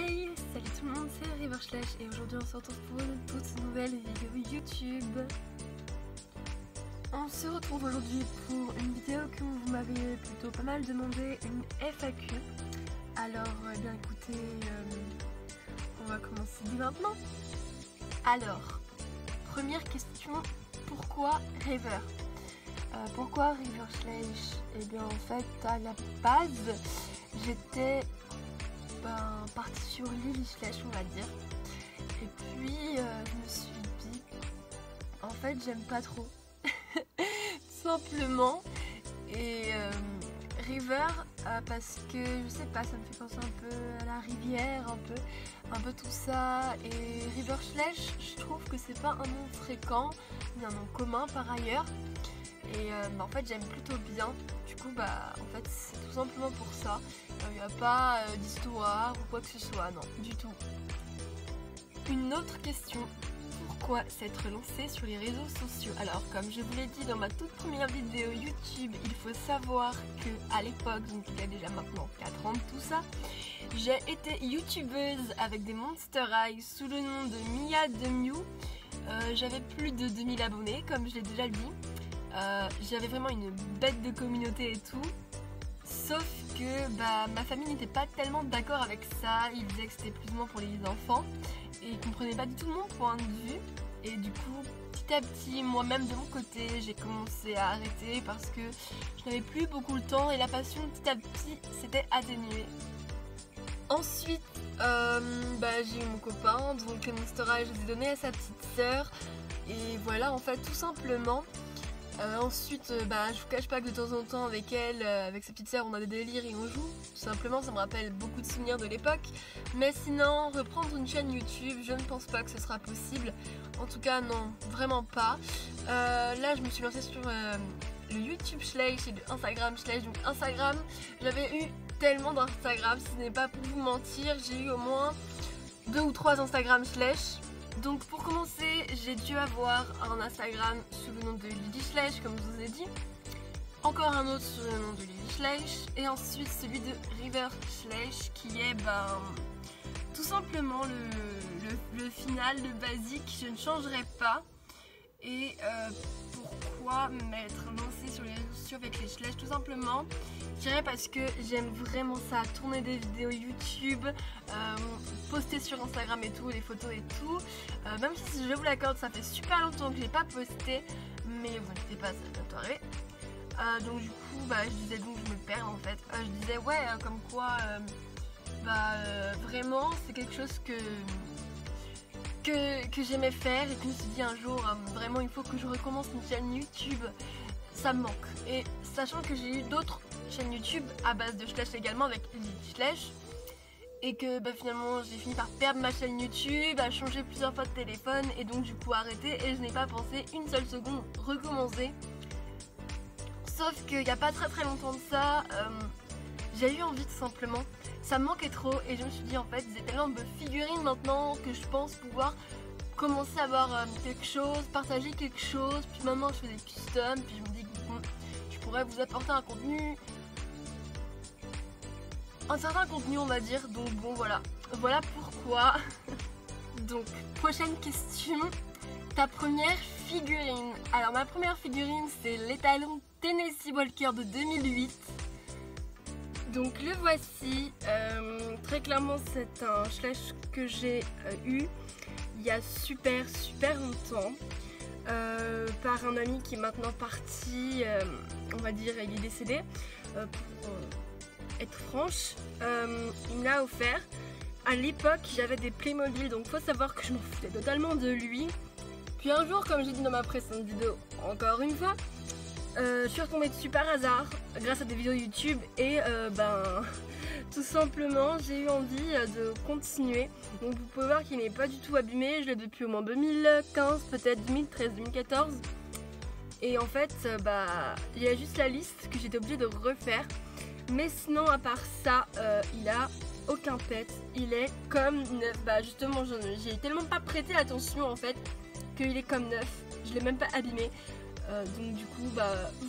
Hey, salut tout le monde, c'est Riverslash et aujourd'hui on se retrouve pour une toute nouvelle vidéo YouTube. On se retrouve aujourd'hui pour une vidéo que vous m'avez plutôt pas mal demandé, une FAQ. Alors bien écoutez, on va commencer dès maintenant. Alors, première question, pourquoi River? Pourquoi Riverslash? Et bien en fait à la base j'étais partie sur Lilyslash on va dire, et puis je me suis dit en fait j'aime pas trop tout simplement, et River parce que je sais pas, ça me fait penser un peu à la rivière, un peu tout ça, et Riverslash je trouve que c'est pas un nom fréquent ni un nom commun par ailleurs, et en fait j'aime plutôt bien, du coup en fait c'est tout simplement pour ça. Il n'y a pas d'histoire ou quoi que ce soit, non, du tout. Une autre question, pourquoi s'être lancé sur les réseaux sociaux? Alors, comme je vous l'ai dit dans ma toute première vidéo YouTube, il faut savoir que à l'époque, donc il y a déjà maintenant 4 ans de tout ça, j'ai été youtubeuse avec des Monster High sous le nom de Mia de Mew. J'avais plus de 2000 abonnés, comme je l'ai déjà dit. J'avais vraiment une bête de communauté et tout. Sauf que ma famille n'était pas tellement d'accord avec ça, ils disaient que c'était plus ou moins pour les enfants et ils comprenaient pas du tout mon point de vue, et du coup petit à petit moi-même de mon côté j'ai commencé à arrêter parce que je n'avais plus beaucoup le temps et la passion petit à petit s'était atténuée. Ensuite j'ai eu mon copain, donc Monster High je les ai donné à sa petite sœur et voilà en fait tout simplement. Ensuite, je vous cache pas que de temps en temps avec elle, avec sa petite sœur, on a des délires et on joue. Tout simplement, ça me rappelle beaucoup de souvenirs de l'époque. Mais sinon, reprendre une chaîne YouTube, je ne pense pas que ce sera possible. En tout cas, non, vraiment pas. Là, je me suis lancée sur le YouTube Slash et le Instagram Slash. Donc Instagram, j'avais eu tellement d'Instagram, si ce n'est pas pour vous mentir, j'ai eu au moins 2 ou 3 Instagram Slash. Donc pour commencer, j'ai dû avoir un Instagram sous le nom de Lilyslash comme je vous ai dit, encore un autre sous le nom de Lilyslash, et ensuite celui de Riverslash qui est tout simplement le final, le basique, je ne changerai pas. Et pourquoi m'être lancée sur les réseaux sociaux avec les slash? Tout simplement, je dirais parce que j'aime vraiment ça, tourner des vidéos YouTube, poster sur Instagram et tout, les photos et tout. Même si je vous l'accorde, ça fait super longtemps que je n'ai pas posté, mais vous inquiétez pas, ça va bientôt arriver. Donc du coup, je disais, donc je me perds en fait. Je disais ouais, comme quoi, vraiment, c'est quelque chose que j'aimais faire, et puis je me suis dit un jour vraiment il faut que je recommence une chaîne YouTube, ça me manque. Et sachant que j'ai eu d'autres chaînes YouTube à base de slash également avec Lilyslash, et que finalement j'ai fini par perdre ma chaîne YouTube, à changer plusieurs fois de téléphone et donc du coup arrêter, et je n'ai pas pensé une seule seconde recommencer. Sauf qu'il n'y a pas très longtemps de ça, j'ai eu envie tout simplement, ça me manquait trop, et je me suis dit en fait j'ai tellement de figurines maintenant que je pense pouvoir commencer à avoir quelque chose, partager quelque chose, puis maintenant je fais des customs, puis je me dis que je pourrais vous apporter un contenu, un certain contenu on va dire, donc bon voilà pourquoi. Donc prochaine question, ta première figurine? Alors ma première figurine c'est l'étalon Tennessee Walker de 2008. Donc le voici, très clairement c'est un slash que j'ai eu il y a super longtemps, par un ami qui est maintenant parti, on va dire il est décédé, pour être franche, il me l'a offert. À l'époque j'avais des Playmobil, donc faut savoir que je m'en foutais totalement de lui. Puis un jour, comme j'ai dit dans ma précédente vidéo, encore une fois, je suis retombée dessus par hasard grâce à des vidéos YouTube, et tout simplement j'ai eu envie de continuer. Donc vous pouvez voir qu'il n'est pas du tout abîmé, je l'ai depuis au moins 2015, peut-être 2013, 2014. Et en fait il y a juste la liste que j'étais obligée de refaire. Mais sinon à part ça, il a aucun pet, il est comme neuf. Justement j'ai tellement pas prêté attention en fait qu'il est comme neuf, je l'ai même pas abîmé. Donc du coup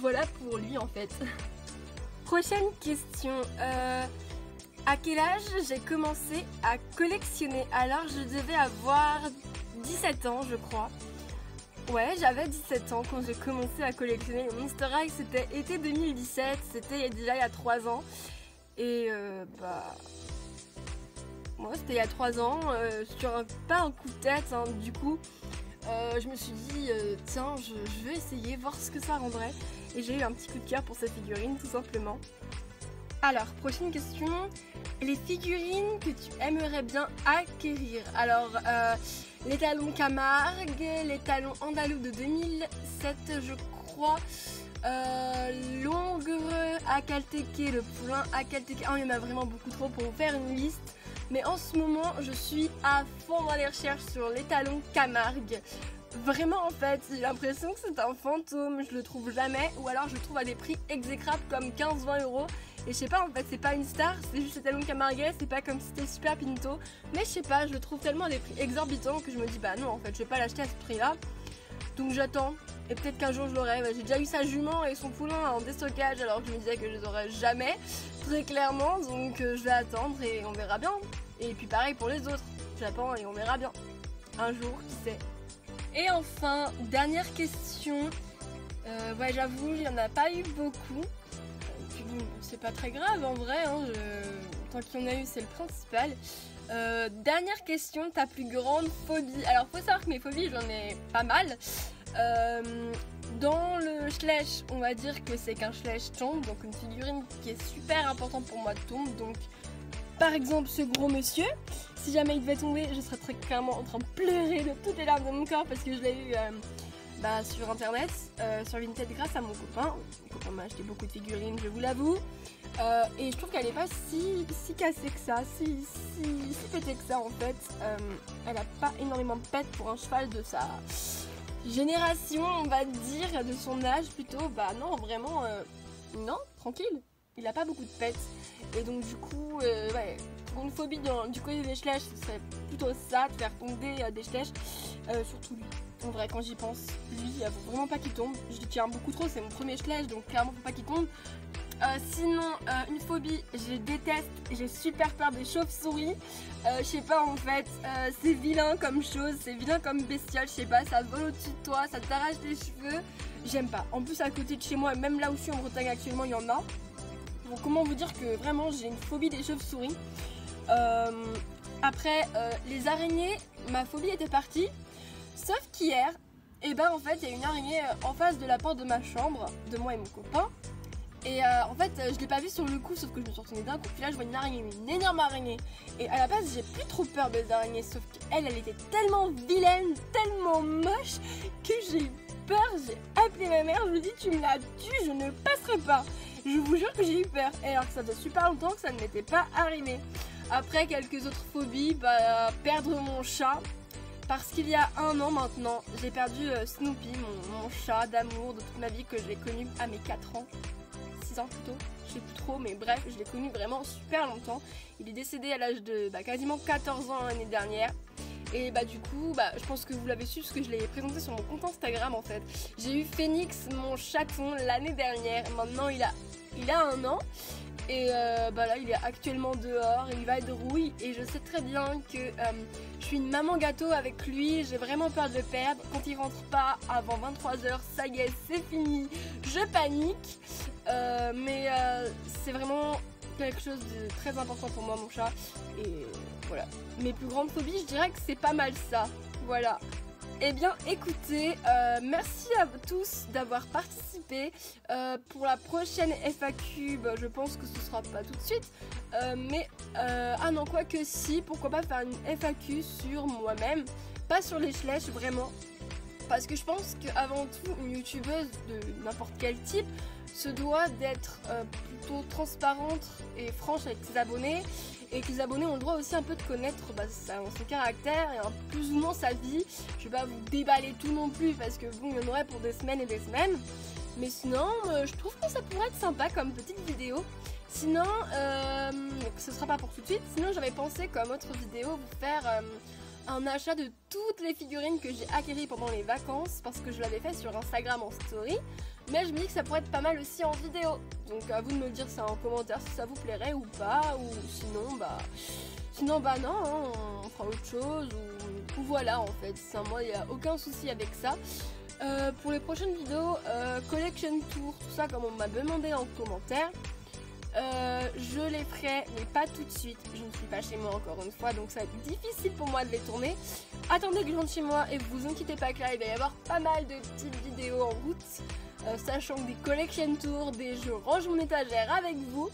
voilà pour lui en fait. Prochaine question, À quel âge j'ai commencé à collectionner? Alors je devais avoir 17 ans je crois. Ouais, j'avais 17 ans quand j'ai commencé à collectionner. Mon Easter egg c'était été 2017, c'était déjà il y a 3 ans. Et moi c'était il y a 3 ans, pas un coup de tête hein, du coup. Je me suis dit tiens je vais essayer voir ce que ça rendrait. Et j'ai eu un petit coup de cœur pour cette figurine tout simplement. Alors, prochaine question, les figurines que tu aimerais bien acquérir. Alors, les talons Camargue, les talons andalous de 2007 je crois, Longuereux, Akalteke, le poulain Akalteke, il y en a vraiment beaucoup trop pour vous faire une liste. Mais en ce moment, je suis à fond dans les recherches sur les talons Camargue. Vraiment en fait, j'ai l'impression que c'est un fantôme, je le trouve jamais, ou alors je le trouve à des prix exécrables comme 15-20 euros. Et je sais pas, en fait c'est pas une star, c'est juste les talons Camargue, c'est pas comme si c'était super pinto. Mais je sais pas, je le trouve tellement à des prix exorbitants que je me dis bah non en fait je vais pas l'acheter à ce prix là. Donc j'attends, et peut-être qu'un jour je l'aurai. J'ai déjà eu sa jument et son poulain en déstockage alors que je me disais que je les aurais jamais, très clairement. Donc je vais attendre et on verra bien. Et puis pareil pour les autres, j'attends et on verra bien. Un jour, qui sait. Et enfin, dernière question. Ouais, j'avoue, il n'y en a pas eu beaucoup. Puis bon, c'est pas très grave en vrai. Hein, tant qu'il y en a eu, c'est le principal. Dernière question, ta plus grande phobie. Alors, faut savoir que mes phobies, j'en ai pas mal. Dans le Schleich, on va dire que c'est qu'un Schleich tombe, donc une figurine qui est super importante pour moi tombe. Donc, par exemple, ce gros monsieur. Si jamais il devait tomber, je serais très clairement en train de pleurer de toutes les larmes de mon corps parce que je l'ai eu sur internet, sur Vinted grâce à mon copain. Mon copain m'a acheté beaucoup de figurines, je vous l'avoue. Et je trouve qu'elle n'est pas si cassée que ça, si pétée que ça en fait. Elle n'a pas énormément de pète pour un cheval de sa génération, on va dire, de son âge plutôt. Bah non, vraiment, non, tranquille. Il n'a pas beaucoup de pète. Et donc du coup, ouais, pour une phobie du côté des Schleich, ce serait plutôt ça, de faire tomber des Schleich, surtout lui. En vrai, quand j'y pense, lui, il faut vraiment pas qu'il tombe. Je lui tiens beaucoup trop, c'est mon premier Schleich, donc clairement faut pas qu'il tombe. Sinon, une phobie, je déteste, j'ai super peur des chauves-souris. Je sais pas en fait, c'est vilain comme chose, c'est vilain comme bestiole, je sais pas, ça vole au-dessus de toi, ça t'arrache les cheveux. J'aime pas. En plus, à côté de chez moi, même là où je suis en Bretagne actuellement, il y en a. Donc comment vous dire que vraiment j'ai une phobie des chauves-souris. Après les araignées, ma phobie était partie. Sauf qu'hier, en fait il y a une araignée en face de la porte de ma chambre, de moi et mon copain. Et en fait je l'ai pas vue sur le coup, sauf que je me suis retournée d'un coup. Puis là je vois une araignée, une énorme araignée. Et à la base j'ai plus trop peur des araignées. Sauf qu'elle était tellement vilaine, tellement moche que j'ai eu peur. J'ai appelé ma mère, je lui ai dit tu me la tues, je ne passerai pas. Je vous jure que j'ai eu peur, et alors que ça faisait super longtemps que ça ne m'était pas arrivé. Après quelques autres phobies, perdre mon chat. Parce qu'il y a 1 an maintenant, j'ai perdu Snoopy, mon chat d'amour de toute ma vie que j'ai connu à mes 4 ans. 6 ans plutôt, je sais plus trop, mais bref, je l'ai connu vraiment super longtemps. Il est décédé à l'âge de quasiment 14 ans l'année dernière. Et du coup, je pense que vous l'avez su parce que je l'ai présenté sur mon compte Instagram en fait. J'ai eu Phoenix, mon chaton, l'année dernière. Maintenant, il a 1 an. Et là, il est actuellement dehors, il va être rouille. Et je sais très bien que je suis une maman gâteau avec lui. J'ai vraiment peur de le perdre. Quand il rentre pas avant 23h, ça y est, c'est fini. Je panique. Mais c'est vraiment quelque chose de très important pour moi, mon chat. Et voilà. Mes plus grandes phobies, je dirais que c'est pas mal ça. Voilà. Eh bien écoutez, merci à vous tous d'avoir participé. Pour la prochaine FAQ, je pense que ce sera pas tout de suite. Non, quoique si, pourquoi pas faire une FAQ sur moi-même. Pas sur les Schleich, vraiment. Parce que je pense qu'avant tout, une youtubeuse de n'importe quel type se doit d'être plutôt transparente et franche avec ses abonnés. Et que les abonnés ont le droit aussi un peu de connaître son caractère et plus ou moins sa vie. Je vais pas vous déballer tout non plus parce que bon, il y en aurait pour des semaines et des semaines. Mais sinon, je trouve que ça pourrait être sympa comme petite vidéo. Sinon, ce sera pas pour tout de suite. Sinon, j'avais pensé comme autre vidéo vous faire un achat de toutes les figurines que j'ai acquéries pendant les vacances parce que je l'avais fait sur Instagram en story. Mais je me dis que ça pourrait être pas mal aussi en vidéo. Donc à vous de me dire ça en commentaire si ça vous plairait ou pas. Ou sinon bah non, hein, on fera autre chose. Ou voilà en fait. Moi il n'y a aucun souci avec ça. Pour les prochaines vidéos, collection tour, tout ça comme on m'a demandé en commentaire. Je les ferai mais pas tout de suite, je ne suis pas chez moi encore une fois donc ça va être difficile pour moi de les tourner. Attendez que je rentre chez moi et vous inquiétez pas que là il va y avoir pas mal de petites vidéos en route, sachant que des collection tours, je range mon étagère avec vous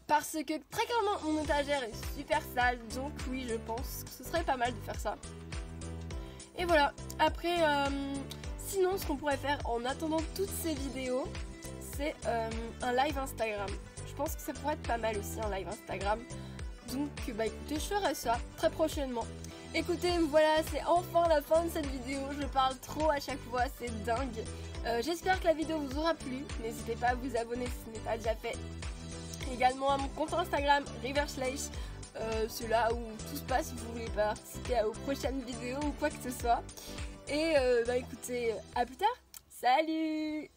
parce que très clairement mon étagère est super sale, donc oui je pense que ce serait pas mal de faire ça. Et voilà, après sinon ce qu'on pourrait faire en attendant toutes ces vidéos c'est un live Instagram. Je pense que ça pourrait être pas mal aussi un live Instagram. Donc bah écoutez, je ferai ça très prochainement. Écoutez, voilà, c'est enfin la fin de cette vidéo. Je parle trop à chaque fois, c'est dingue. J'espère que la vidéo vous aura plu. N'hésitez pas à vous abonner si ce n'est pas déjà fait. Également à mon compte Instagram, Riverslash. C'est là où tout se passe si vous voulez participer aux prochaines vidéos ou quoi que ce soit. Et bah écoutez, à plus tard. Salut!